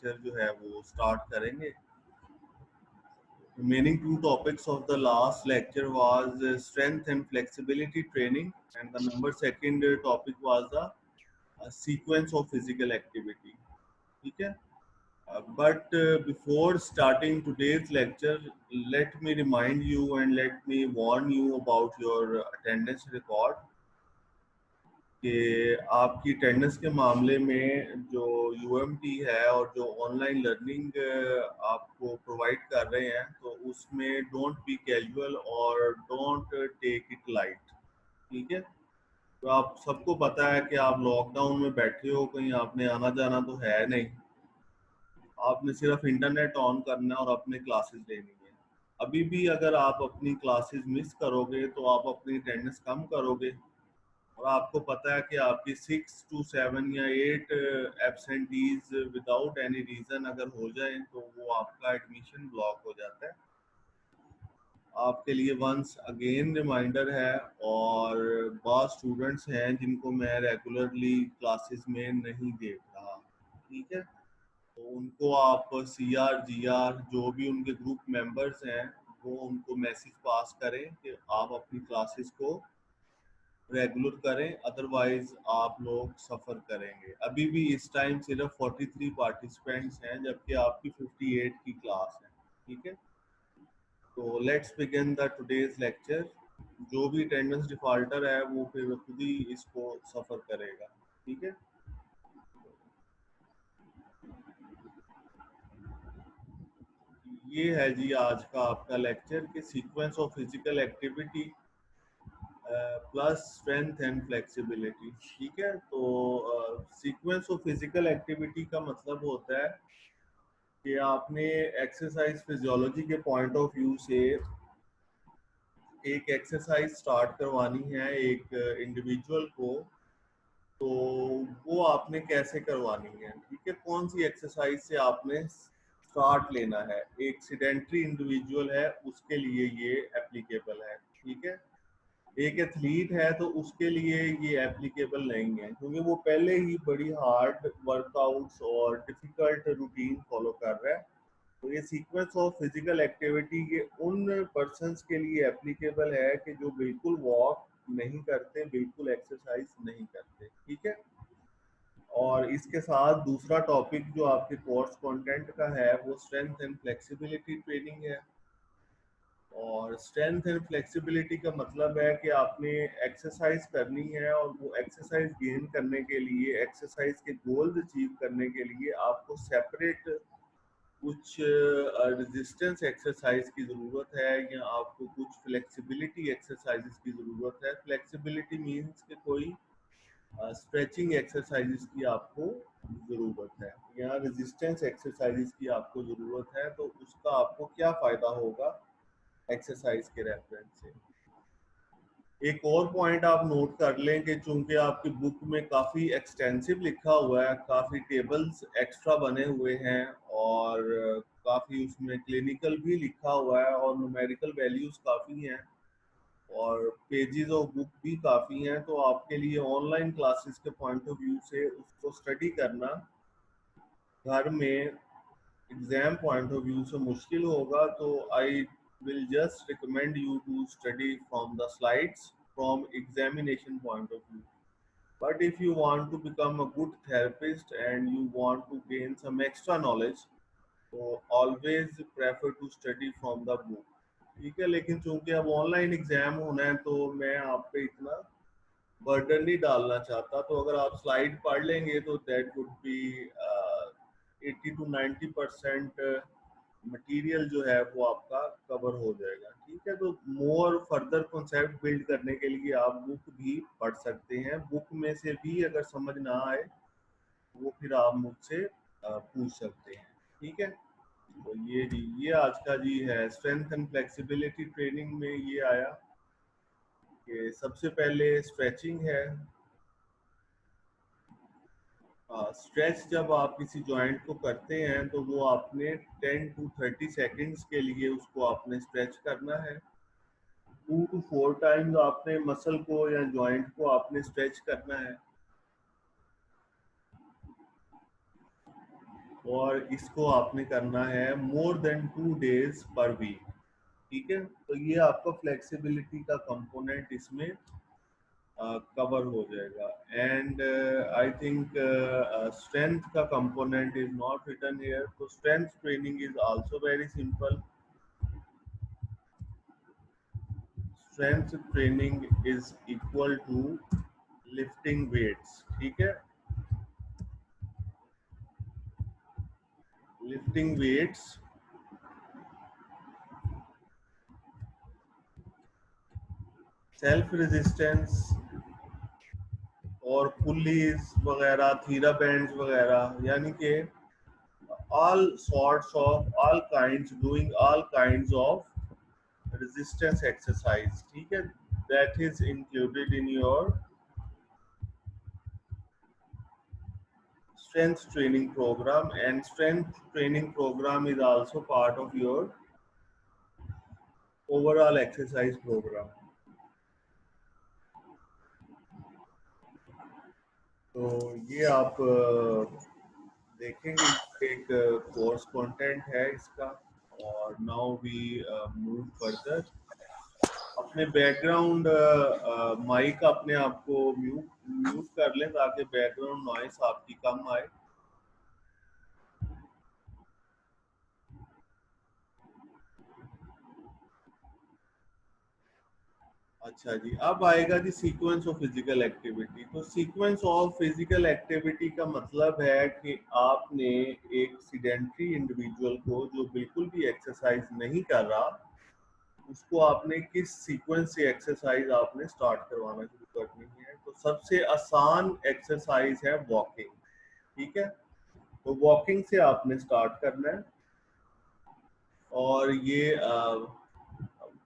Lecture जो है वो स्टार्ट करेंगे। Remaining two topics of the last lecture was strength and flexibility training, and the number second topic was the sequence of physical activity. ठीक है? But before starting today's lecture, let me remind you and let me warn you about your attendance record. कि आपकी attendance के मामले में जो UMT है और जो ऑनलाइन लर्निंग आपको प्रोवाइड कर रहे हैं, तो उसमें डोंट बी कैजुअल और डोंट टेक इट लाइट। ठीक है? तो आप सबको पता है कि आप लॉकडाउन में बैठे हो, कहीं आपने आना जाना तो है नहीं, आपने सिर्फ इंटरनेट ऑन करना है और अपने क्लासेस लेनी है। अभी भी अगर आप अपनी क्लासेस मिस करोगे तो आप अपनी अटेंडेंस कम करोगे, और आपको पता है कि आपकी 6 to 7 या 8 एब्सेंटीज विदाउट एनी रीज़न अगर हो जाए तो वो आपका एडमिशन ब्लॉक हो जाता है। आपके लिए वंस अगेन रिमाइंडर है, और बहुत स्टूडेंट्स हैं जिनको मैं रेगुलरली क्लासेस में नहीं देख रहा। ठीक है? तो उनको आप CR GR जो भी उनके ग्रुप मेंबर्स हैं वो उनको मैसेज पास करें कि आप अपनी क्लासेस को रेगुलर करें, अदरवाइज आप लोग सफ़र करेंगे। अभी भी इस टाइम सिर्फ 43 पार्टिसिपेंट्स हैं जबकि आपकी 58 की क्लास है। ठीक है? तो let's begin the today's lecture. जो भी अटेंडेंस डिफॉल्टर है वो फिर खुद ही इसको सफ़र करेगा। ठीक है? ये है जी आज का आपका लेक्चर कि sequence of physical activity plus strength and flexibility. ठीक है? तो सीक्वेंस ऑफ फिजिकल एक्टिविटी का मतलब होता है कि आपने एक्सरसाइज फिजियोलॉजी के पॉइंट ऑफ व्यू से एक एक्सरसाइज स्टार्ट करवानी है एक इंडिविजुअल को, तो वो आपने कैसे करवानी है। ठीक है? कौन सी एक्सरसाइज से आपने स्टार्ट लेना है। एक सेडेंट्री इंडिविजुअल है उसके लिए ये एप्लीकेबल है। ठीक है? एक एथलीट है तो उसके लिए ये एप्लीकेबल नहीं है, क्योंकि वो पहले ही बड़ी हार्ड वर्कआउट्स और डिफिकल्ट रूटीन फॉलो कर रहा है। तो ये सीक्वेंस ऑफ फिजिकल एक्टिविटी ये उन पर्सन्स के लिए एप्लीकेबल है कि जो बिल्कुल वॉक नहीं करते, बिल्कुल एक्सरसाइज नहीं करते। ठीक है? और इसके साथ दूसरा टॉपिक जो आपके कोर्स कंटेंट का है वो स्ट्रेंथ एंड फ्लेक्सिबिलिटी ट्रेनिंग है। और स्ट्रेंथ एंड फ्लेक्सिबिलिटी का मतलब है कि आपने एक्सरसाइज करनी है, और वो एक्सरसाइज गेन करने के लिए, एक्सरसाइज के गोल्स अचीव करने के लिए आपको सेपरेट कुछ रेजिस्टेंस एक्सरसाइज की ज़रूरत है, या आपको कुछ फ्लेक्सिबिलिटी एक्सरसाइजेस की ज़रूरत है। फ्लेक्सिबिलिटी मीन्स कि कोई स्ट्रेचिंग एक्सरसाइजेस की आपको ज़रूरत है, या रेजिस्टेंस एक्सरसाइजेस की आपको ज़रूरत है। तो उसका आपको क्या फ़ायदा होगा एक्सरसाइज के रेफरेंस से। एक और पॉइंट आप नोट कर लें कि चूंकि आपकी बुक में काफ़ी एक्सटेंसिव लिखा हुआ है, काफ़ी टेबल्स एक्स्ट्रा बने हुए हैं, और काफ़ी उसमें क्लिनिकल भी लिखा हुआ है, और न्यूमेरिकल वैल्यूज़ काफ़ी हैं, और पेजेस ऑफ बुक भी काफ़ी हैं। तो आपके लिए ऑनलाइन क्लासेस के पॉइंट ऑफ व्यू से उसको स्टडी करना घर में एग्जाम पॉइंट ऑफ व्यू से मुश्किल होगा। तो आई will just recommend you to study from the slides from examination point of view. But if you want to become a good therapist and you want to gain some extra knowledge, so always prefer to study from the book. ठीक है? लेकिन चूंकि अब online exam होना है तो मैं आप पे इतना बर्डन नहीं डालना चाहता। तो अगर आप स्लाइड पढ़ लेंगे तो that would be 80 to 90% material जो है वो आपका कवर हो जाएगा। ठीक है? तो मोर फर्दर कॉन्सेप्ट बिल्ड करने के लिए आप बुक भी पढ़ सकते हैं। बुक में से भी अगर समझ ना आए वो फिर आप मुझसे पूछ सकते हैं। ठीक है? तो ये जी ये आज का जी है स्ट्रेंथ एंड फ्लेक्सिबिलिटी ट्रेनिंग में ये आया कि सबसे पहले स्ट्रेचिंग है। स्ट्रेच जब आप किसी जॉइंट को करते हैं तो वो आपने 10 to 30 सेकेंड्स के लिए उसको आपने स्ट्रेच करना है। 2 to 4 टाइम्स आपने मसल को या जॉइंट को आपने स्ट्रेच करना है। और इसको आपने करना है more than 2 days per week. ठीक है, तो ये आपका फ्लेक्सिबिलिटी का कंपोनेंट इसमें कवर हो जाएगा। एंड आई थिंक स्ट्रेंथ का component is not written here, तो strength training is also very simple. Strength training is equal to lifting weights. ठीक है, लिफ्टिंग वेट्स, सेल्फ रेजिस्टेंस और पुलीज वगैरह, थीरा बैंड्स वगैरह, यानी कि all kinds, doing all kinds of resistance exercise। ठीक है, that is included in your strength training program, and strength training program is also part of your overall exercise program। तो ये आप देखेंगे, एक कोर्स कंटेंट है इसका। और नाउ वी मूव फर्दर। अपने बैकग्राउंड माइक अपने आप को म्यूट म्यूट कर लें ताकि बैकग्राउंड नॉइस आपकी कम आए। अच्छा जी, अब आएगा जी सीक्वेंस ऑफ फिजिकल एक्टिविटी। तो सीक्वेंस ऑफ फिजिकल एक्टिविटी का मतलब है कि आपने एक सीडेंट्री इंडिविजुअल को जो बिल्कुल भी एक्सरसाइज नहीं कर रहा, उसको आपने किस सीक्वेंस से एक्सरसाइज आपने स्टार्ट करवाना शुरू करनी है। तो सबसे आसान एक्सरसाइज है वॉकिंग। ठीक है, तो वॉकिंग से आपने स्टार्ट करना है। और ये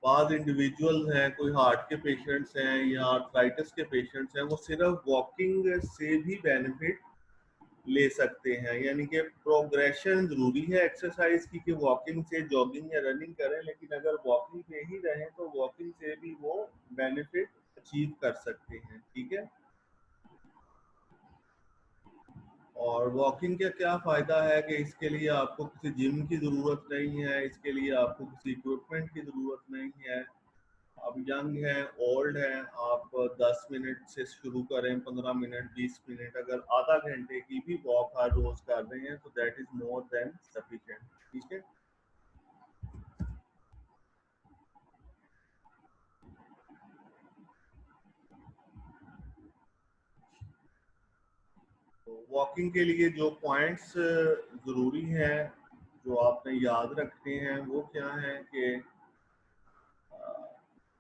बाद इंडिविजुअल्स हैं, कोई हार्ट के पेशेंट्स हैं या आर्थराइटिस के पेशेंट्स हैं, वो सिर्फ वॉकिंग से भी बेनिफिट ले सकते हैं। यानी कि प्रोग्रेशन जरूरी है एक्सरसाइज की कि वॉकिंग से जॉगिंग या रनिंग करें, लेकिन अगर वॉकिंग पे ही रहें तो वॉकिंग से भी वो बेनिफिट अचीव कर सकते हैं। ठीक है, और वॉकिंग का क्या फ़ायदा है कि इसके लिए आपको किसी जिम की ज़रूरत नहीं है, इसके लिए आपको किसी इक्विपमेंट की ज़रूरत नहीं है। आप यंग हैं, ओल्ड हैं, आप 10 मिनट से शुरू करें, 15 मिनट, 20 मिनट, अगर आधा घंटे की भी वॉक हर रोज कर रहे हैं तो that is more than sufficient. ठीक है, तो वॉकिंग के लिए जो पॉइंट्स ज़रूरी हैं, जो आपने याद रखने हैं, वो क्या है कि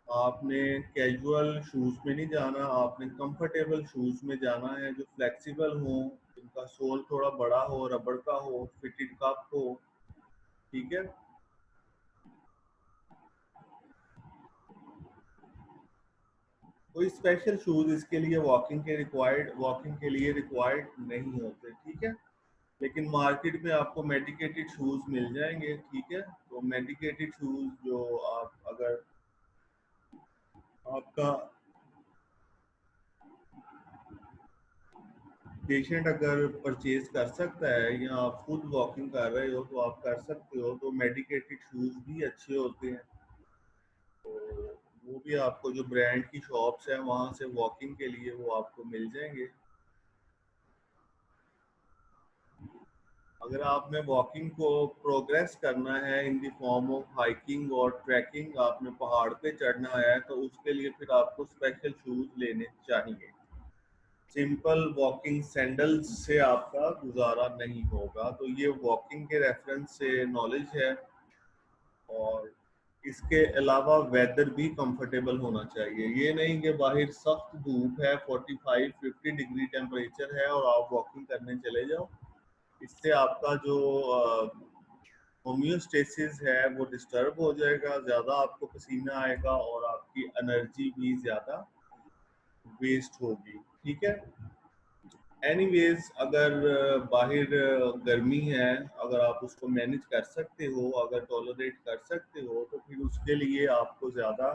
आपने कैजुअल शूज़ में नहीं जाना, आपने कंफर्टेबल शूज़ में जाना है जो फ्लेक्सिबल हो, जिनका सोल थोड़ा बड़ा हो, रबड़ का हो, फिटेड कप हो। ठीक है, कोई स्पेशल शूज इसके लिए वॉकिंग के लिए रिक्वायर्ड नहीं होते। ठीक है, लेकिन मार्केट में आपको मेडिकेटेड शूज मिल जाएंगे। ठीक है, तो मेडिकेटेड शूज जो आप अगर आपका पेशेंट अगर परचेज कर सकता है या आप खुद वॉकिंग कर रहे हो तो आप कर सकते हो, तो मेडिकेटेड शूज भी अच्छे होते हैं। तो वो भी आपको जो ब्रांड की शॉप्स हैं वहाँ से वॉकिंग के लिए वो आपको मिल जाएंगे। अगर आपने वॉकिंग को प्रोग्रेस करना है in the form of hiking और ट्रैकिंग, आपने पहाड़ पे चढ़ना है, तो उसके लिए फिर आपको स्पेशल शूज लेने चाहिए। सिंपल वॉकिंग सैंडल्स से आपका गुजारा नहीं होगा। तो ये वॉकिंग के रेफरेंस से नॉलेज है। और इसके अलावा वेदर भी कंफर्टेबल होना चाहिए। ये नहीं कि बाहर सख्त धूप है, 45-50 डिग्री टेम्परेचर है और आप वॉकिंग करने चले जाओ। इससे आपका जो होम्योस्टेसिस है वो डिस्टर्ब हो जाएगा, ज़्यादा आपको पसीना आएगा और आपकी एनर्जी भी ज़्यादा वेस्ट होगी। ठीक है, एनीवेज अगर बाहर गर्मी है, अगर आप उसको मैनेज कर सकते हो, अगर टॉलरेट कर सकते हो, तो फिर उसके लिए आपको ज़्यादा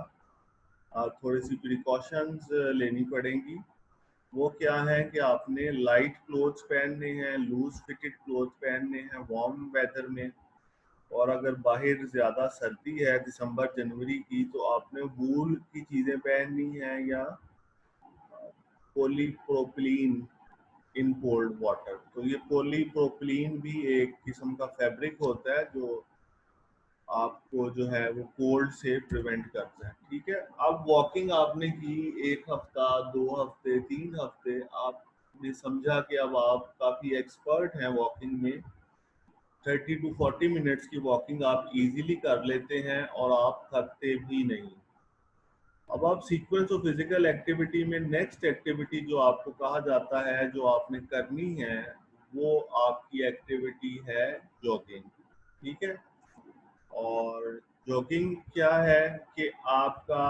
थोड़ी सी प्रिकॉशंस लेनी पड़ेंगी। वो क्या है कि आपने लाइट क्लोथ्स पहनने हैं, लूज फिटेड क्लोथ पहनने हैं वार्म वेदर में, और अगर बाहर ज़्यादा सर्दी है दिसंबर जनवरी की तो आपने वूल की चीज़ें पहननी हैं या पॉलीप्रोपिलीन इन कोल्ड वाटर। तो ये पॉलीप्रोपिलीन भी एक किस्म का फैब्रिक होता है जो आपको जो है वो कोल्ड से प्रिवेंट करता है। ठीक है, अब वॉकिंग आपने की 1 हफ्ता, 2 हफ्ते, 3 हफ्ते, आपने समझा कि अब आप काफ़ी एक्सपर्ट हैं वॉकिंग में, 30 to 40 मिनट्स की वॉकिंग आप इजीली कर लेते हैं और आप थकते भी नहीं। अब आप सीक्वेंस ऑफ फिजिकल एक्टिविटी में नेक्स्ट एक्टिविटी जो आपको कहा जाता है जो आपने करनी है वो आपकी एक्टिविटी है जॉगिंग। ठीक है, और जॉगिंग क्या है कि आपका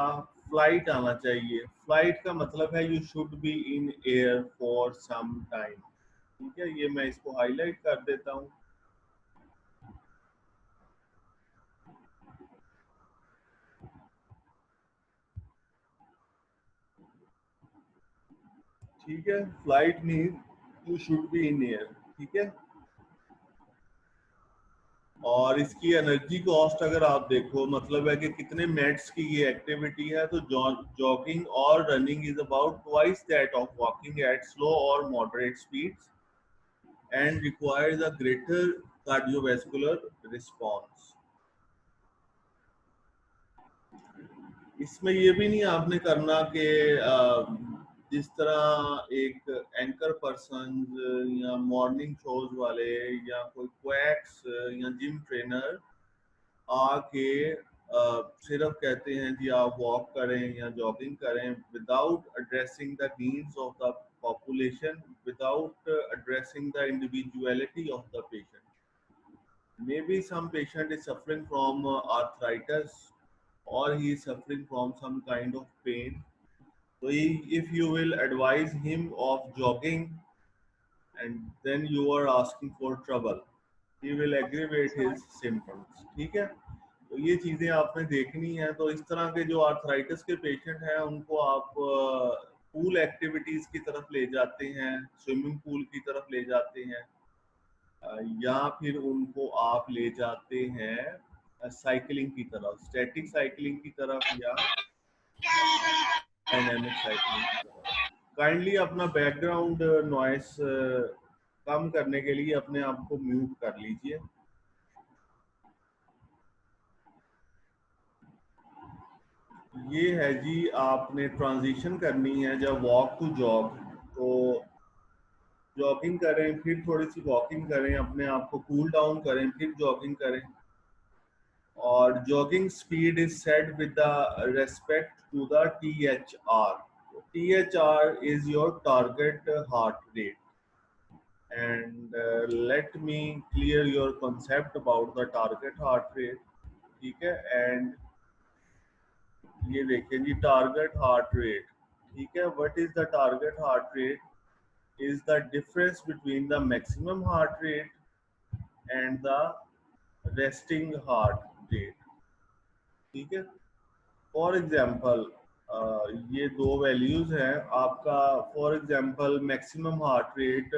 फ्लाइट आना चाहिए। फ्लाइट का मतलब है you should be in air for some time. ठीक है, ये मैं इसको हाईलाइट कर देता हूँ। ठीक है, flight mean you should be in air. ठीक है, और इसकी एनर्जी कॉस्ट अगर आप देखो, मतलब है कि कितने मिनट्स की ये एक्टिविटी है, तो जॉगिंग और running is about twice that of walking at slow और moderate speeds and requires a greater cardiovascular response. इसमें ये भी नहीं आपने करना कि जिस तरह एक एंकर पर्सन या मॉर्निंग शोज वाले या कोई क्वैक्स या जिम ट्रेनर आके सिर्फ कहते हैं जी आप वॉक करें या जॉगिंग करें without addressing the needs of the population, without addressing the individuality of the patient. Maybe some patient is suffering from arthritis or he is suffering from some kind of pain. So if you will advise him of jogging and then you are asking for trouble, he will aggravate his symptoms. ठीक है, तो ये चीज़ें आपने देखनी है। तो इस तरह के जो आर्थराइटिस के पेशेंट हैं उनको आप पूल एक्टिविटीज़ की तरफ ले जाते हैं, स्विमिंग पूल की तरफ ले जाते हैं, या फिर उनको आप ले जाते हैं साइकिलिंग की तरफ, स्टैटिक साइकिलिंग की तरफ या डायनामिक साइकिलिंग की तरफ। काइंडली अपना बैकग्राउंड नॉइस कम करने के लिए अपने आप को म्यूट कर लीजिए। ये है जी, आपने ट्रांजिशन करनी है जब वॉक टू जॉग। तो जॉगिंग करें, फिर थोड़ी सी वॉकिंग करें, अपने आप को कूल डाउन करें, फिर जॉगिंग करें। और jogging speed is set with the respect to the THR। THR is your target heart rate, and let me clear your concept about the target heart rate। ठीक है, एंड ये देखिए जी, target heart rate. ठीक है, what is the target heart rate? Is the difference between the maximum heart rate and the resting heart rate. ठीक है, for example ये दो वैल्यूज हैं आपका। For example maximum heart rate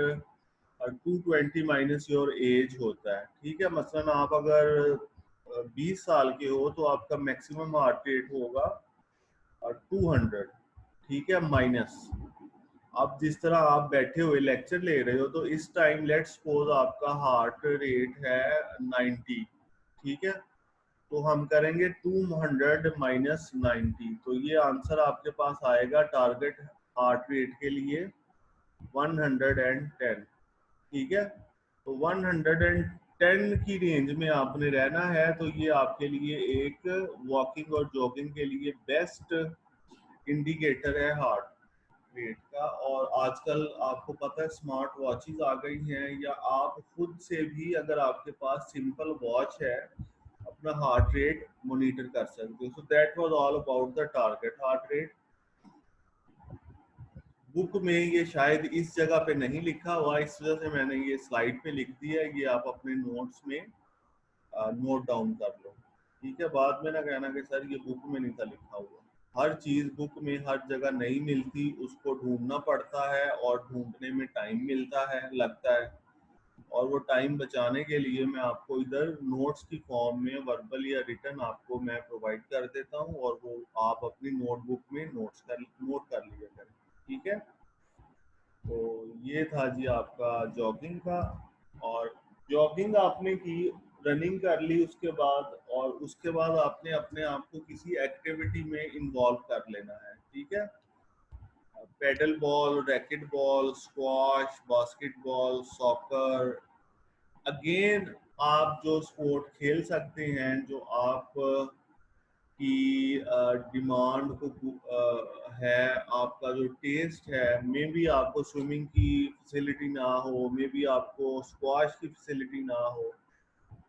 220 minus your age होता है। ठीक है, मसलन आप अगर 20 साल के हो तो आपका मैक्सिमम हार्ट रेट होगा 200। ठीक है, माइनस अब जिस तरह आप बैठे हुए लेक्चर ले रहे हो तो इस टाइम लेट्स सपोज आपका हार्ट रेट है 90। ठीक है, तो हम करेंगे 200 माइनस 90, तो ये आंसर आपके पास आएगा टारगेट हार्ट रेट के लिए 110। ठीक है, तो 110 की रेंज में आपने रहना है। तो ये आपके लिए एक वॉकिंग और जॉगिंग के लिए बेस्ट इंडिकेटर है हार्ट रेट का। और आजकल आपको पता है स्मार्ट वॉचेस आ गई हैं, या आप खुद से भी अगर आपके पास सिंपल वॉच है अपना हार्ट रेट मॉनिटर कर सकते हो। So that was all about the target heart rate. Book में ये शायद इस जगह पे नहीं लिखा हुआ, इस वजह से मैंने ये स्लाइड पे लिख दिया है। ये आप अपने नोट्स में नोट डाउन कर लो। ठीक है, बाद में ना कहना कि सर ये बुक में नहीं था लिखा हुआ। हर चीज बुक में हर जगह नहीं मिलती, उसको ढूंढना पड़ता है और ढूंढने में टाइम मिलता है, लगता है। और वो टाइम बचाने के लिए मैं आपको इधर नोट्स की फॉर्म में वर्बल या रिटन आपको मैं प्रोवाइड कर देता हूँ, और वो आप अपनी नोटबुक में नोट कर लिया करें, ठीक है। तो ये था जी आपका जॉगिंग का। और जॉगिंग आपने की, रनिंग कर ली उसके बाद, और उसके बाद आपने अपने आप को किसी एक्टिविटी में इन्वॉल्व कर लेना है, ठीक है। Pedal ball, racket ball, squash, basketball, soccer, again आप जो स्पोर्ट खेल सकते हैं, जो आप की डिमांड को है, आपका जो टेस्ट है, मे बी आपको स्विमिंग की फैसिलिटी ना हो, मे बी आपको स्क्वाश की फैसिलिटी ना हो,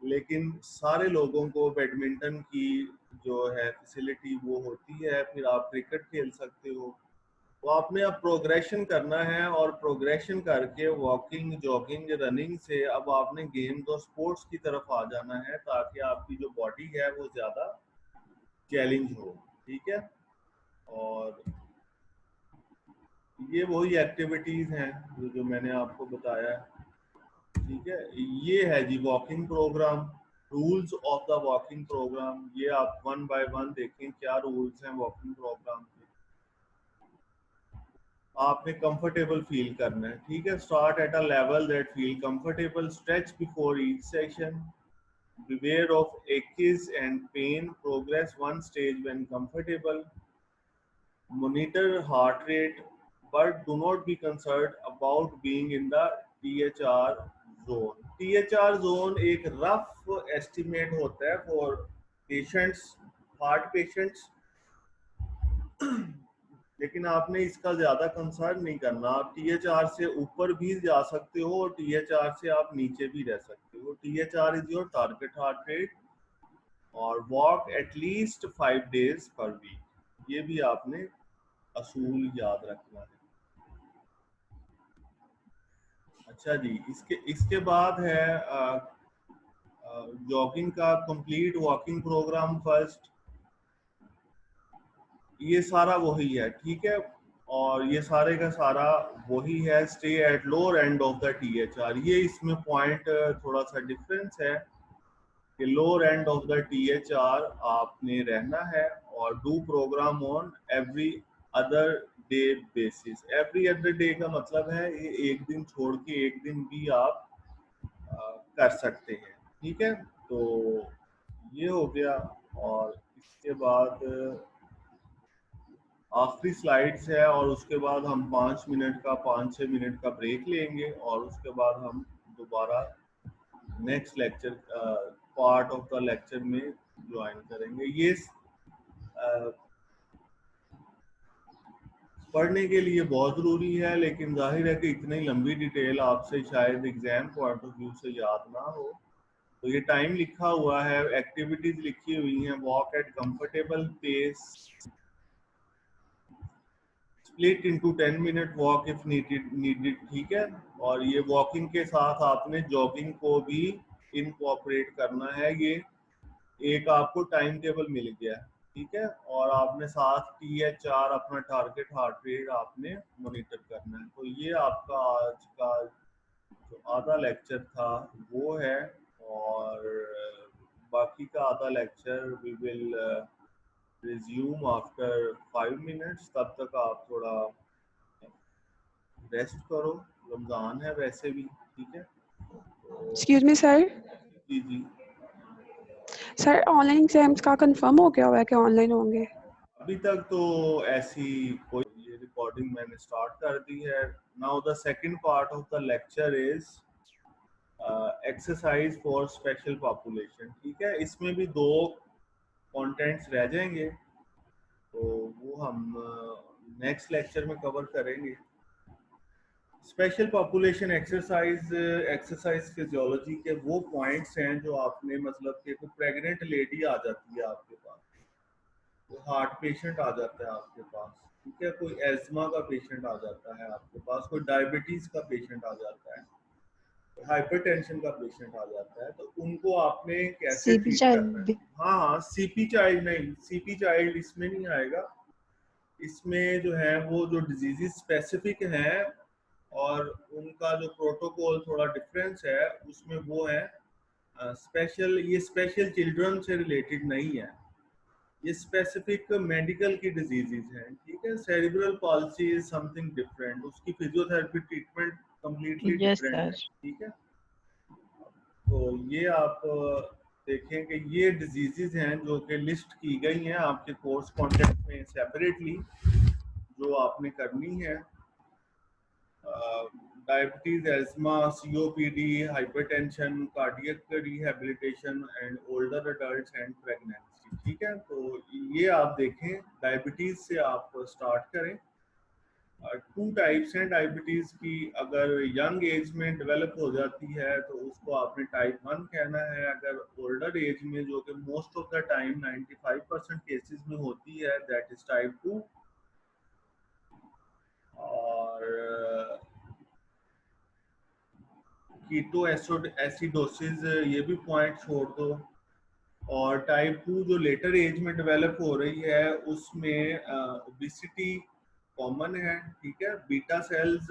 लेकिन सारे लोगों को बैडमिंटन की जो है फैसिलिटी वो होती है, फिर आप क्रिकेट खेल सकते हो। तो आपने अब प्रोग्रेशन करना है, और प्रोग्रेशन करके वॉकिंग, जॉगिंग, रनिंग से अब आपने गेम्स और स्पोर्ट्स की तरफ आ जाना है, ताकि आपकी जो बॉडी है वो ज़्यादा चैलेंज हो, ठीक है। और ये वही एक्टिविटीज हैं जो मैंने आपको बताया, ठीक है। ये है जी walking program, rules of the walking program. ये आप वन बाय वन देखें क्या रूल्स हैं वॉकिंग प्रोग्राम के। आपने कंफर्टेबल फील करना है, ठीक है। Start at a level that feel comfortable, stretch before each session, beware of aches and pain, progress one stage when comfortable, monitor heart rate, but do not be concerned about being in the THR zone. THR zone एक rough estimate होता है for patients, heart patients, लेकिन आपने इसका ज्यादा concern नहीं करना। आप THR से ऊपर भी जा सकते हो और THR से आप नीचे भी रह सकते हो। THR is your target heart rate, और walk atleast 5 days per week, ये भी आपने असूल याद रखना है। अच्छा जी, इसके इसके बाद है जॉगिंग का कंप्लीट वॉकिंग प्रोग्राम फर्स्ट। ये सारा वही है, ठीक है। और ये सारे का सारा वही है, stay at lower end of the THR। ये इसमें पॉइंट थोड़ा सा डिफरेंस है कि lower end of the THR आपने रहना है, और do program on every other day basis. Every other day का मतलब है ये एक दिन छोड़ के एक दिन भी आप कर सकते हैं, ठीक है। तो ये हो गया। और इसके बाद आखिरी स्लाइड्स है, और उसके बाद हम 5 मिनट का 5-6 मिनट का ब्रेक लेंगे, और उसके बाद हम दोबारा next lecture part of the lecture में ज्वाइन करेंगे। ये पढ़ने के लिए बहुत ज़रूरी है, लेकिन जाहिर है कि इतनी लंबी डिटेल आपसे शायद एग्जाम पॉइंट ऑफ व्यू से याद ना हो। तो ये टाइम लिखा हुआ है, एक्टिविटीज लिखी हुई हैं, walk at comfortable pace, split into 10 minute walk if needed, ठीक है। और ये वॉकिंग के साथ आपने जॉगिंग को भी इनकॉर्पोरेट करना है। ये एक आपको टाइम टेबल मिल गया, ठीक है। और आपने साथ THR अपना टारगेट हार्ट रेट आपने मॉनिटर करना है। तो ये आपका आज का जो आधा लेक्चर था वो है, और बाकी का आधा lecture we will resume after 5 minutes. तब तक आप थोड़ा रेस्ट करो, रमज़ान है वैसे भी, ठीक है। तो एक्सक्यूज मी सर, जी जी, सर ऑनलाइन एग्जाम्स का कंफर्म हो गया हुआ है कि ऑनलाइन होंगे? अभी तक तो ऐसी कोई, ये रिकॉर्डिंग मैंने स्टार्ट कर दी है। Now the second part of the lecture is exercise for special population, ठीक है। इसमें भी 2 कंटेंट्स रह जाएंगे, तो वो हम नेक्स्ट लेक्चर में कवर करेंगे। Special population exercise, exercise physiology के वो पॉइंट्स हैं जो आपने, मतलब कि कोई प्रेग्नेंट लेडी आ जाती है आपके पास, तो हार्ट पेशेंट आ जाता है आपके पास, ठीक है, कोई एज्मा का पेशेंट आ जाता है आपके पास, कोई डायबिटीज का पेशेंट आ जाता है, हाइपरटेंशन का पेशेंट आ जाता है, तो उनको आपने कैसे सीपी ट्रीट करना है। चाइल्ड भी? हाँ हाँ, सीपी चाइल्ड नहीं, सीपी चाइल्ड इसमें नहीं आएगा। इसमें जो है वो जो डिजीजेस स्पेसिफिक हैं और उनका जो प्रोटोकॉल थोड़ा डिफरेंस है उसमें वो है स्पेशल, ये स्पेशल चिल्ड्रन से रिलेटेड नहीं है, ये स्पेसिफिक मेडिकल की डिजीजेज हैं, ठीक है। Cerebral palsy is something different, उसकी physiotherapy treatment completely yes different sir. है, ठीक है। तो ये आप देखें कि ये डिजीजेज हैं जो कि लिस्ट की गई हैं आपके कोर्स कंटेंट में सेपरेटली, जो आपने करनी है। Diabetes, ESMA, COPD, hypertension, cardiac rehabilitation and older adults and pregnancy, ठीक है। तो ये आप देखें, डायबिटीज से आप स्टार्ट करें। टू टाइप्स हैं डायबिटीज की, अगर यंग एज में डेवलप हो जाती है तो उसको आपने टाइप 1 कहना है, अगर ओल्डर एज में, जो कि most of the time 95% cases में होती है, दैट इज टाइप 2। और कीटो एसिडोसिस, ये भी पॉइंट छोड़ दो। और टाइप 2 जो लेटर एज में डेवलप हो रही है उसमें ओबेसिटी कॉमन है, ठीक है। बीटा सेल्स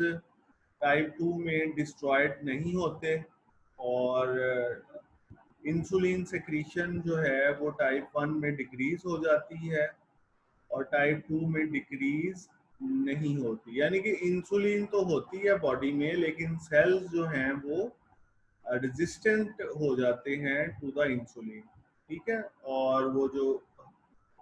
टाइप 2 में डिस्ट्रॉयड नहीं होते, और इंसुलिन सेक्रीशन जो है वो टाइप 1 में डिक्रीज हो जाती है और टाइप 2 में डिक्रीज नहीं होती। यानी कि इंसुलिन तो होती है बॉडी में, लेकिन सेल्स जो हैं वो रेजिस्टेंट हो जाते हैं टू द इंसुलिन, ठीक है। और वो जो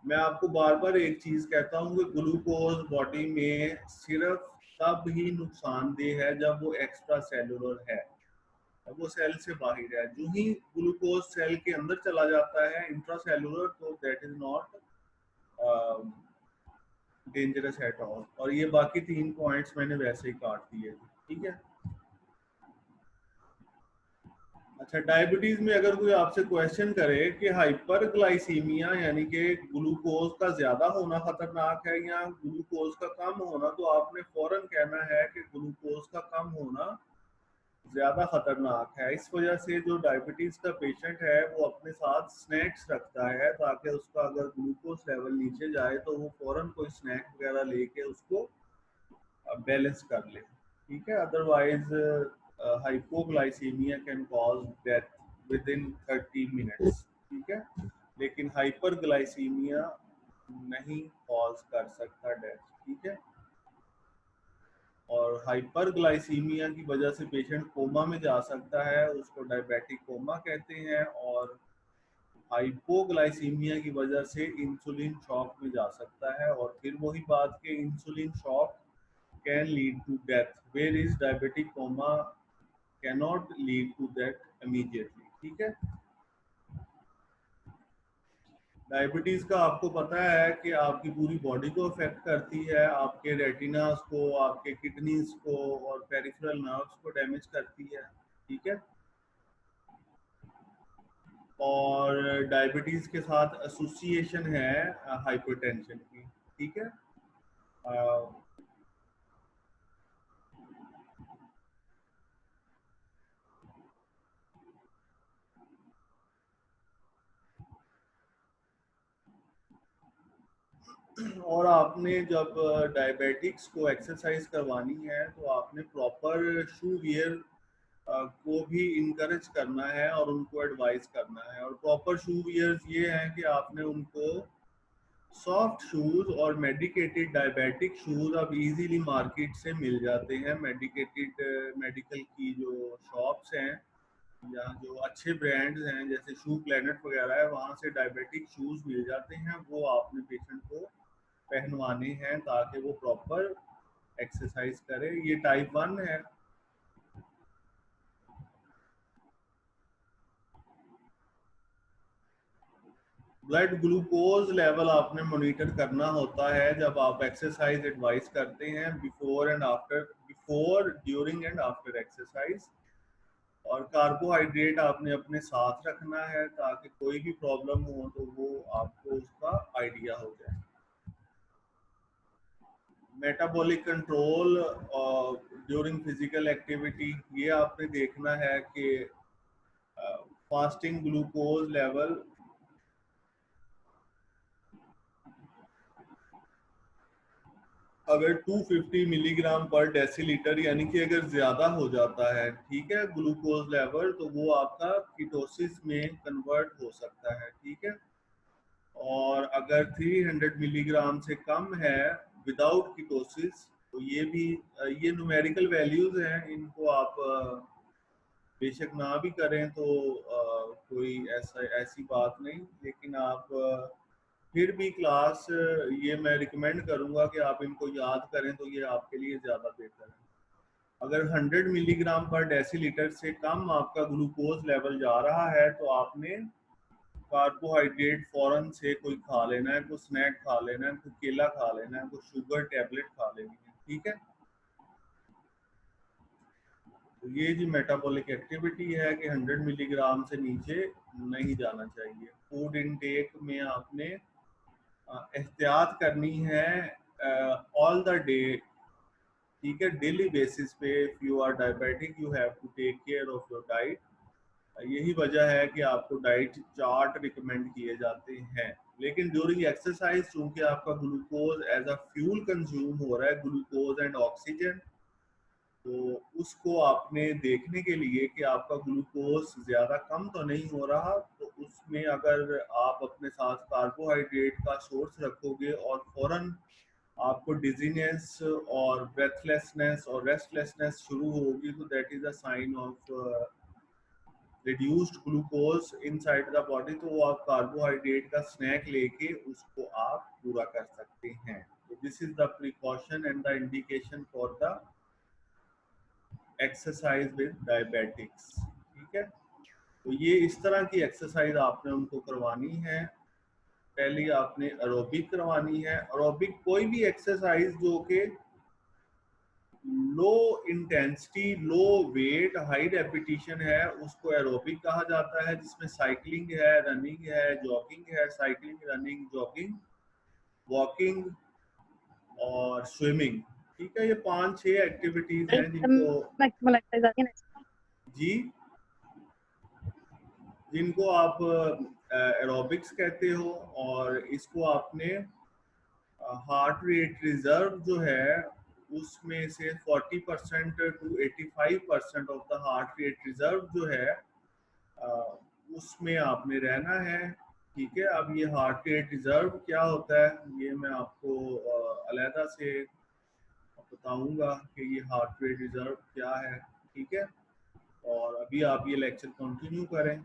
मैं आपको बार बार एक चीज कहता हूँ कि ग्लूकोज बॉडी में सिर्फ तब ही नुकसानदेह है जब वो एक्स्ट्रा सेलुलर है, अब वो सेल से बाहर है। जो ही ग्लूकोज सेल के अंदर चला जाता है इंट्रा सेलुलर, तो that is not dangerous at all. और ये बाकी 3 पॉइंट्स मैंने वैसे ही काट दिए, ठीक है। अच्छा, डायबिटीज में अगर कोई आपसे क्वेश्चन करे कि हाइपरग्लाइसीमिया यानी कि ग्लूकोज का ज्यादा होना खतरनाक है या ग्लूकोज का कम होना, तो आपने फौरन कहना है कि ग्लूकोज का कम होना ज्यादा खतरनाक है। इस वजह से जो डायबिटीज का पेशेंट है वो अपने साथ स्नैक्स रखता है, ताकि उसका अगर ग्लूकोज लेवल नीचे जाए तो वो फौरन कोई स्नैक वगैरह लेके उसको बैलेंस कर ले, ठीक है। Otherwise hypoglycaemia can cause death with in 30 minutes, ठीक है। लेकिन हाइपरग्लाइसीमिया नहीं कॉज कर सकता डेथ, ठीक है। और हाइपरग्लाइसीमिया की वजह से पेशेंट कोमा में जा सकता है, उसको डायबिटिक कोमा कहते हैं। और हाइपोग्लाइसीमिया की वजह से इंसुलिन शॉक में जा सकता है, और फिर वही बात कि insulin shock can lead to death, whereas diabetic coma cannot lead to that immediately, ठीक है। डायबिटीज का आपको पता है कि आपकी पूरी बॉडी को अफेक्ट करती है, आपके रेटिनास को, आपके किडनीज को और पेरिफेरल नर्व्स को डैमेज करती है, ठीक है। और डायबिटीज के साथ एसोसिएशन है हाइपरटेंशन की, ठीक है। और आपने जब डायबिटिक्स को एक्सरसाइज करवानी है तो आपने प्रॉपर शू वियर को भी इनकरेज करना है और उनको एडवाइस करना है। और प्रॉपर शू वियर्स ये हैं कि आपने उनको सॉफ्ट शूज और मेडिकेटेड डायबिटिक शूज अब इजीली मार्केट से मिल जाते हैं। मेडिकेटेड मेडिकल की जो शॉप्स हैं या जो अच्छे ब्रांड्स हैं जैसे शू प्लेनेट वगैरह है, वहाँ से डायबिटिक शूज मिल जाते हैं। वो आपने पेशेंट को पहनवाने हैं ताकि वो प्रॉपर एक्सरसाइज करे। ये टाइप 1 है। ब्लड ग्लूकोज लेवल आपने मॉनिटर करना होता है जब आप एक्सरसाइज एडवाइस करते हैं, before and after, before, during and after exercise. और कार्बोहाइड्रेट आपने अपने साथ रखना है ताकि कोई भी प्रॉब्लम हो तो वो आपको उसका आइडिया हो जाए। Metabolic control during physical activity, ये आपने देखना है कि फास्टिंग ग्लूकोज लेवल अगर 250 मिलीग्राम पर डेसीलीटर यानी कि अगर ज्यादा हो जाता है, ठीक है, ग्लूकोज लेवल, तो वो आपका कीटोसिस में कन्वर्ट हो सकता है, ठीक है। और अगर 300 मिलीग्राम से कम है विदाउट कीटोसिस, तो ये भी ये न्यूमेरिकल वैल्यूज हैं, इनको आप बेशक ना भी करें तो कोई ऐसी बात नहीं, लेकिन आप फिर भी क्लास ये मैं रिकमेंड करूंगा कि आप इनको याद करें, तो ये आपके लिए ज़्यादा बेहतर है। अगर 100 मिलीग्राम पर डेसीलीटर से कम आपका ग्लूकोज लेवल जा रहा है, तो आपने कार्बोहाइड्रेट फौरन से कोई खा लेना है, कोई स्नैक खा लेना है, कोई केला खा लेना है, कोई शुगर टैबलेट खा लेनी है, ठीक है। तो ये जो मेटाबॉलिक एक्टिविटी है कि 100 मिलीग्राम से नीचे नहीं जाना चाहिए। फूड इनटेक में आपने एहतियात करनी है ऑल द डे, ठीक है, डेली बेसिस पे। If you are diabetic you have to take care of your diet. यही वजह है कि आपको डाइट चार्ट रिकमेंड किए जाते हैं। लेकिन ड्यूरिंग एक्सरसाइज चूंकि आपका glucose as a fuel consume हो रहा है, ग्लूकोज एंड ऑक्सीजन, तो उसको आपने देखने के लिए कि आपका ग्लूकोज ज़्यादा कम तो नहीं हो रहा, तो उसमें अगर आप अपने साथ कार्बोहाइड्रेट का सोर्स रखोगे और फौरन आपको डिजीनेस और ब्रेथलेसनेस और रेस्टलेसनेस शुरू होगी, तो that is a sign of reduced glucose inside the body. तो वो आप कार्बोहाइड्रेट का स्नैक लेके उसको आप पूरा कर सकते हैं। तो this is the precaution and the indication for the exercise with diabetics, ठीक है। तो ये इस तरह की एक्सरसाइज आपने उनको करवानी है। पहले आपने एरोबिक करवानी है। एरोबिक कोई भी एक्सरसाइज जो कि लो इंटेंसिटी, लो वेट, हाई रेपिटेशन है, उसको एरोबिक कहा जाता है, जिसमें साइकिलिंग है, रनिंग है, जॉगिंग है, साइकिलिंग, रनिंग, जॉगिंग, वॉकिंग और स्विमिंग, ठीक है। ये 5-6 एक्टिविटीज हैं जिनको जी जिनको आप एरोबिक्स कहते हो। और इसको आपने हार्ट रेट रिजर्व जो है उसमें से 40% to 85% of the heart rate reserve जो है उसमें आपने रहना है, ठीक है। अब ये हार्ट रेट रिजर्व क्या होता है, ये मैं आपको अलहदा से बताऊंगा कि ये हार्ट रेट रिजर्व क्या है, ठीक है। और अभी आप ये लेक्चर कंटिन्यू करें।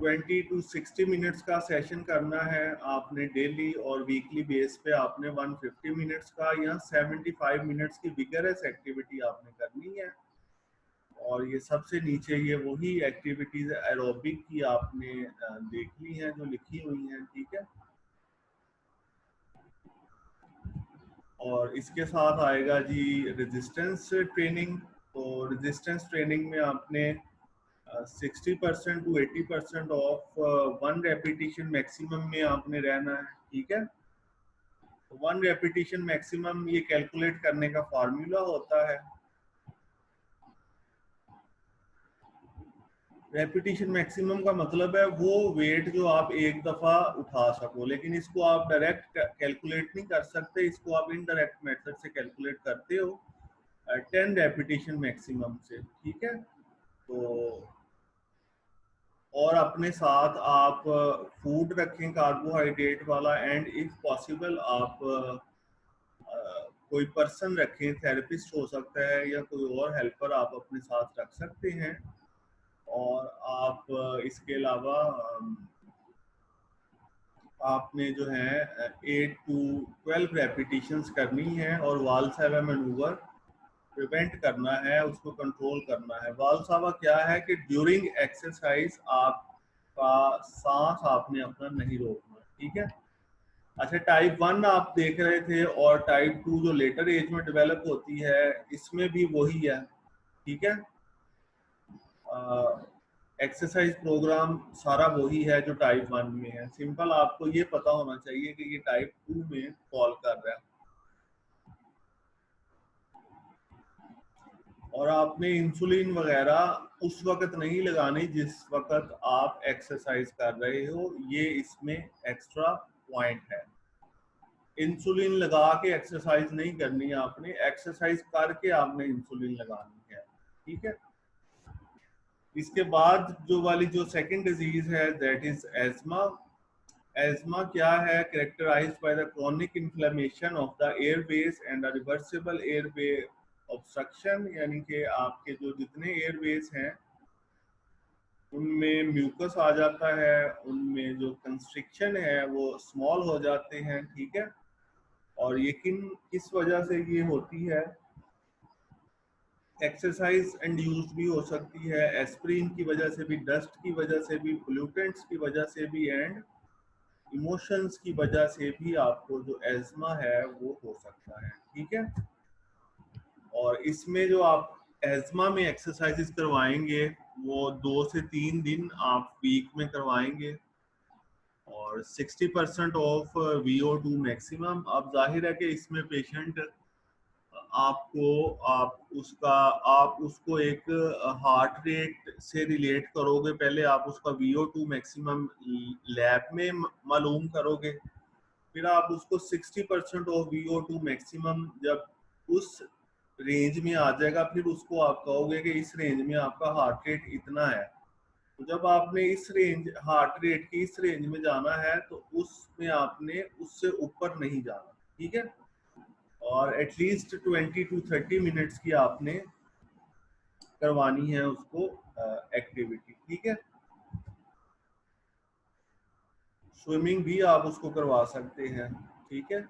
20 to 60 मिनट्स का सेशन करना है आपने डेली, और वीकली बेस पे आपने 150 मिनट्स का या 75 मिनट्स की विगरस एक्टिविटी आपने करनी है। और ये सबसे नीचे ये वही एक्टिविटीज एरोबिक की आपने देख ली हैं जो लिखी हुई हैं, ठीक है। और इसके साथ आएगा जी रेजिस्टेंस ट्रेनिंग। तो रेजिस्टेंस ट्रेनिंग में आपने 60% टू 80% ऑफ 1 रेपिटेशन मैक्सिमम में आपने रहना है, ठीक है। तो 1 रेपिटेशन मैक्सिमम ये कैलकुलेट करने का फार्मूला होता है। रेपिटेशन मैक्सिमम का मतलब है वो वेट जो आप एक दफा उठा सको, लेकिन इसको आप डायरेक्ट कैलकुलेट नहीं कर सकते, इसको आप इनडायरेक्ट मेथड से कैलकुलेट करते हो 10 रेपिटेशन मैक्सिमम से, ठीक है। तो और अपने साथ आप फूड रखें कार्बोहाइड्रेट वाला, एंड इफ पॉसिबल आप कोई पर्सन रखें, थेरेपिस्ट हो सकता है या कोई और हेल्पर आप अपने साथ रख सकते हैं। और आप इसके अलावा आपने जो है 8 to 12 रेपिटेशंस करनी है, और वाल्सावा मैनूवर प्रिवेंट करना है, उसको कंट्रोल करना है। वाल्सावा क्या है कि ड्यूरिंग एक्सरसाइज आपका सांस आपने अपना नहीं रोकना, ठीक है। अच्छा, टाइप 1 आप देख रहे थे, और टाइप 2 जो लेटर एज में डेवलप होती है, इसमें भी वही है, ठीक है। एक्सरसाइज प्रोग्राम सारा वही है जो टाइप 1 में है। सिंपल आपको ये पता होना चाहिए कि ये टाइप 2 में फॉल कर रहा है। और आपने इंसुलिन वगैरह उस वक्त नहीं लगानी जिस वक्त आप एक्सरसाइज कर रहे हो, ये इसमें एक्स्ट्रा पॉइंट है। इंसुलिन लगा के एक्सरसाइज नहीं करनी है आपने, एक्सरसाइज करके आपने इंसुलिन लगानी है, ठीक है। इसके बाद जो वाली जो सेकंड डिजीज है दैट इज एज्मा। एज्मा क्या है? Characterized by the chronic inflammation of the airways and a reversible airway obstruction, यानी कि आपके जो जितने एयरवेज हैं उनमें म्यूकस आ जाता है, उनमें जो कंस्ट्रिक्शन है वो स्मॉल हो जाते हैं, ठीक है। और ये किस वजह से ये होती है? एक्सरसाइज इंड्यूस्ड भी हो सकती है, एस्प्रिन की वजह से भी, डस्ट की वजह से भी, पोल्यूटेंट्स की वजह से भी, एंड इमोशंस की वजह से भी आपको जो एज्मा है वो हो सकता है, ठीक है। और इसमें जो आप एज्मा में एक्सरसाइजेस करवाएंगे वो 2 से 3 दिन आप वीक में करवाएंगे, और 60% ऑफ VO2 मैक्सिमम। अब जाहिर है कि इसमें पेशेंट आप उसको एक हार्ट रेट से रिलेट करोगे, पहले आप उसका VO2 मैक्सिमम लैब में मालूम करोगे, फिर आप उसको 60% ऑफ VO2 मैक्सिमम जब उस रेंज में आ जाएगा, फिर उसको आप कहोगे कि इस रेंज में आपका हार्ट रेट इतना है। तो जब आपने इस रेंज हार्ट रेट की इस रेंज में जाना है तो उसमें आपने उससे ऊपर नहीं जाना, ठीक है। और एटलीस्ट 20 to 30 मिनट्स की आपने करवानी है उसको एक्टिविटी, ठीक है। स्विमिंग भी आप उसको करवा सकते हैं, ठीक है।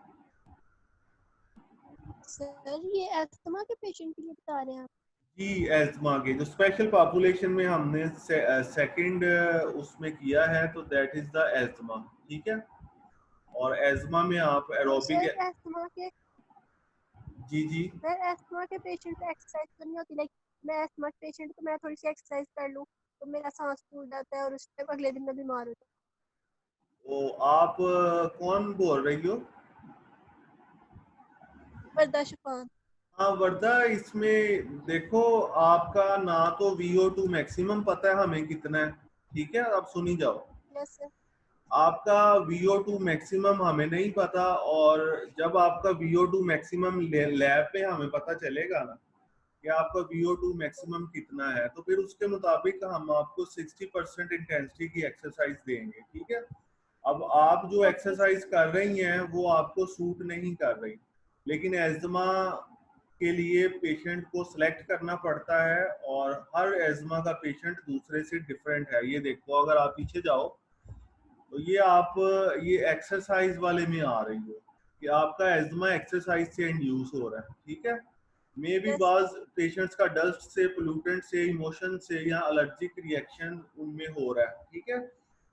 सर ये अस्थमा के पेशेंट के लिए बता रहे हैं आप? जी, एस्थमा के जो स्पेशल पॉपुलेशन में हमने सेकंड उसमें किया है तो दैट इज द एस्थमा, ठीक है। और एस्थमा में आप एरोबिक, सर अस्थमा के जी जी, सर अस्थमा के पेशेंट को एक्सरसाइज करनी होती है, लाइक मैं अस्थमा पेशेंट तो मैं थोड़ी सी एक्सरसाइज कर लूँ तो मेरा सांस फूल जाता है और उस टाइम अगले दिन मैं बीमार हो जाता वो आप कौन बोल रही हो? हूँ। बर्दाश्त। हाँ वर्दा, इसमें देखो आपका ना तो VO2 मैक्सिमम पता है हमें कितना है, ठीक है। आप सुनी जाओ, यस सर। आपका VO2 मैक्सिमम हमें नहीं पता, और जब आपका VO2 मैक्सिमम लैब पे हमें पता चलेगा ना कि आपका VO2 मैक्सिमम कितना है, तो फिर उसके मुताबिक हम आपको 60% इंटेंसिटी की एक्सरसाइज देंगे, ठीक है। अब आप जो ओके सर। एक्सरसाइज कर रही हैं वो आपको सूट नहीं कर रही, लेकिन एज्मा के लिए पेशेंट को सिलेक्ट करना पड़ता है, और हर एज्मा का पेशेंट दूसरे से डिफरेंट है। ये देखो, अगर आप पीछे जाओ तो ये आप ये एक्सरसाइज वाले में आ रही हो कि आपका एज्मा एक्सरसाइज से इंड्यूस हो रहा है, ठीक है। May be yes sir. बाज पेशेंट्स का डस्ट से, पोल्यूटेंट से, इमोशन से या एलर्जिक रिएक्शन उनमें हो रहा है, ठीक है।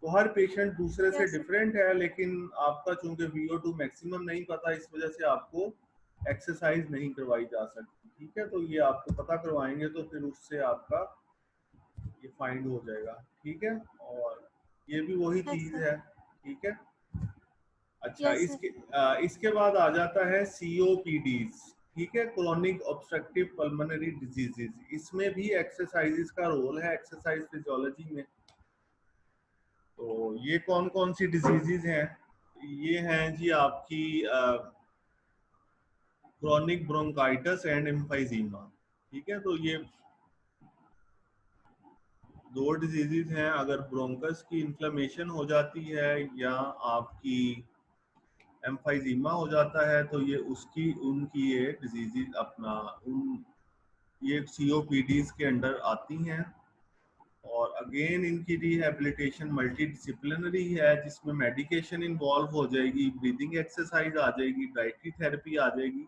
तो हर पेशेंट दूसरे से यस सर। डिफरेंट है, लेकिन आपका चूंकि VO2 मैक्सिमम नहीं पता, इस वजह से आपको एक्सरसाइज नहीं करवाई जा सकती, ठीक है। तो ये आपको पता करवाएंगे तो फिर उससे आपका ये फाइंड हो जाएगा, ठीक है। और ये भी वही यस चीज सर। है, ठीक है। अच्छा, यस सर। इसके बाद आ जाता है COPDs, ठीक है, क्रोनिक ऑब्स्ट्रक्टिव पल्मोनरी डिजीजेज। इसमें भी एक्सरसाइजेस का रोल है एक्सरसाइज फिजियोलॉजी में। तो ये कौन कौन सी डिजीजेज हैं? ये हैं जी आपकी क्रोनिक ब्रोंकाइटिस एंड एम्फाइजीमा, ठीक है। तो ये दो डिजीजेज हैं। अगर ब्रोंकस की इन्फ्लेमेशन हो जाती है या आपकी एम्फाइजीमा हो जाता है तो ये उनकी ये डिजीजेज अपना उन ये COPDs के अंडर आती हैं। और अगेन इनकी रिहेबिलिटेशन मल्टी डिसिप्लिनरी है, जिसमें मेडिकेशन इन्वॉल्व हो जाएगी, ब्रीदिंग एक्सरसाइज आ जाएगी, डाइटरी थेरेपी आ जाएगी,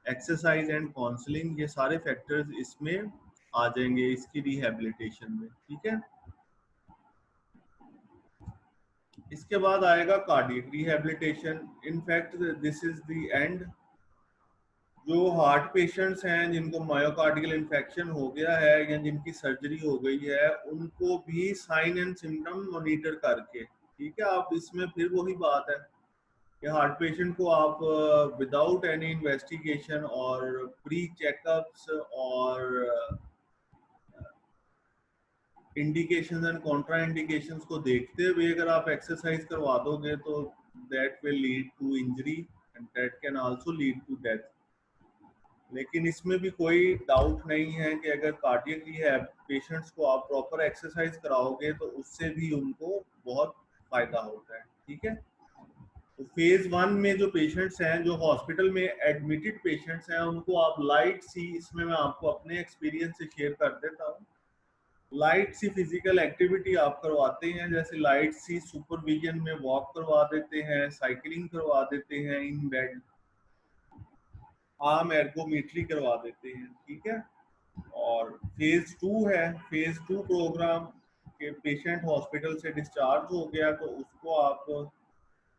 एक्सरसाइज एंड काउंसलिंग, ये सारे फैक्टर्स इसमें आ जाएंगे इसकी रिहेबिलिटेशन में, ठीक है। इसके बाद आएगा cardiac rehabilitation. In fact this is the end. जो हार्ट पेशेंट्स हैं जिनको मायोकार्डियल इन्फेक्शन हो गया है या जिनकी सर्जरी हो गई है, उनको भी साइन एंड सिम्टम मॉनिटर करके, ठीक है। आप इसमें फिर वही बात है कि हार्ट पेशेंट को आप विदाउट एनी इन्वेस्टिगेशन और प्री चेकअप्स और इंडिकेशंस एंड कॉन्ट्रा इंडिकेशंस को देखते हुए अगर आप एक्सरसाइज करवा दोगे तो that will lead to injury and that can also lead to death. लेकिन इसमें भी कोई डाउट नहीं है कि अगर कार्डियक रिहैब पेशेंट्स को आप प्रॉपर एक्सरसाइज कराओगे तो उससे भी उनको बहुत फायदा होता है, ठीक है। तो फेज 1 में जो पेशेंट्स हैं, जो हॉस्पिटल में एडमिटेड पेशेंट्स हैं, उनको आप लाइट सी, इसमें मैं आपको अपने एक्सपीरियंस से शेयर कर देता हूँ, लाइट सी फिजिकल एक्टिविटी आप करवाते हैं, जैसे लाइट सी सुपरविजन में वॉक करवा देते हैं, साइकिलिंग करवा देते हैं इन बेड, आर्म एर्गोमेट्री करवा देते हैं, ठीक है। और फेज 2 है, फेज 2 प्रोग्राम के पेशेंट हॉस्पिटल से डिस्चार्ज हो गया तो उसको आप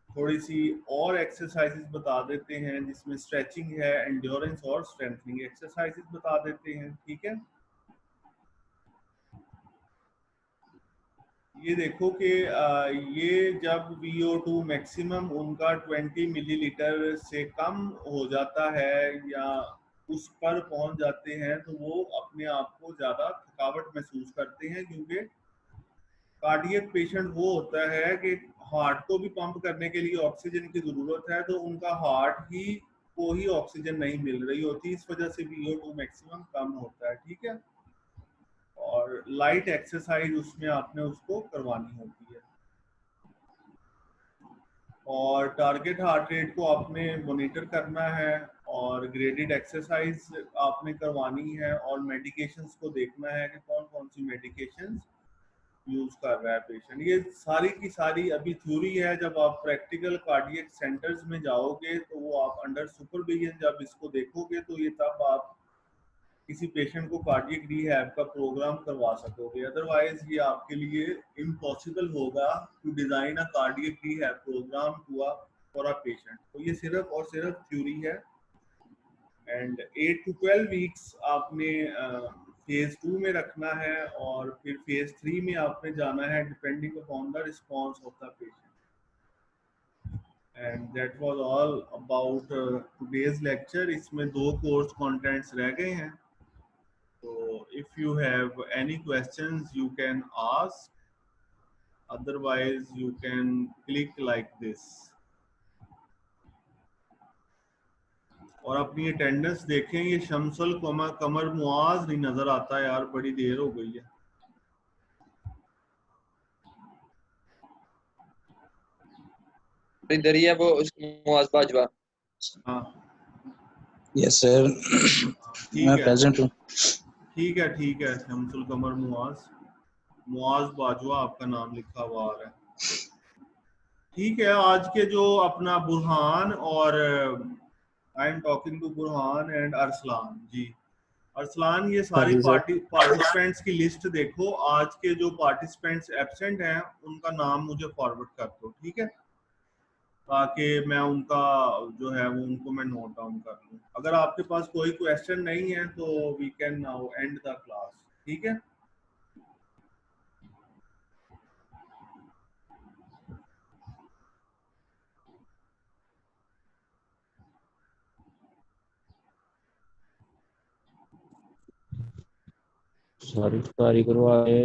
थोड़ी सी और एक्सरसाइजेस बता देते हैं, जिसमें स्ट्रेचिंग है, एंड्योरेंस और स्ट्रेंथनिंग एक्सरसाइजेस बता देते हैं, ठीक है। ये देखो कि ये जब VO2 मैक्सिमम उनका 20 मिलीलीटर से कम हो जाता है या उस पर पहुंच जाते हैं तो वो अपने आप को ज़्यादा थकावट महसूस करते हैं, क्योंकि कार्डियक पेशेंट वो होता है कि हार्ट को भी पंप करने के लिए ऑक्सीजन की ज़रूरत है, तो उनका हार्ट ही को ही ऑक्सीजन नहीं मिल रही होती, इस वजह से VO2 मैक्सिमम कम होता है, ठीक है। और लाइट एक्सरसाइज उसमें आपने उसको करवानी होती है और टारगेट हार्ट रेट को आपने मॉनिटर करना है और ग्रेडेड एक्सरसाइज आपने करवानी है और मेडिकेशंस को देखना है कि कौन कौन सी मेडिकेशंस यूज कर रहा है पेशेंट। ये सारी की सारी अभी थ्योरी है, जब आप प्रैक्टिकल कार्डियक सेंटर्स में जाओगे तो वो आप अंडर सुपरविजन जब इसको देखोगे तो ये तब आप किसी पेशेंट को कार्डियक रिहैब का प्रोग्राम करवा सकोगे, अदरवाइज ये आपके लिए इम्पॉसिबल होगा to design a cardiac rehab program for a patient. तो ये सिर्फ और सिर्फ थ्योरी है एंड 8 to 12 वीक्स आपने फेज 2 में रखना है और फिर फेज 3 में आपने जाना है depending upon the response of the patient. And that was all about today's lecture. इसमें 2 कोर्स कंटेंट्स रह गए हैं, so if you have any questions you can ask, otherwise you can click like this। और अपनी attendance देखें, ये शमसल कमर मुआज नहीं नजर आता यार, बड़ी देर हो गई है। इधर ही है वो मुआज बाजवा। हाँ यस सर, ठीक मैं है, प्रेजेंट हूँ। ठीक है शमसल कमर मुआज बाजवा आपका नाम लिखा हुआ आ रहा है, ठीक है। आज के जो अपना बुरहान और I am talking to Burhan and Arsalan ji. Arsalan, ये सारी पार्टिसिपेंट्स की लिस्ट देखो, आज के जो पार्टिसिपेंट्स एब्सेंट हैं उनका नाम मुझे फॉरवर्ड कर दो, ठीक है, ताकि मैं उनका जो है वो उनको मैं नोट डाउन कर लूँ। अगर आपके पास कोई क्वेश्चन नहीं है तो we can now end the class, ठीक है। सॉरी करवाए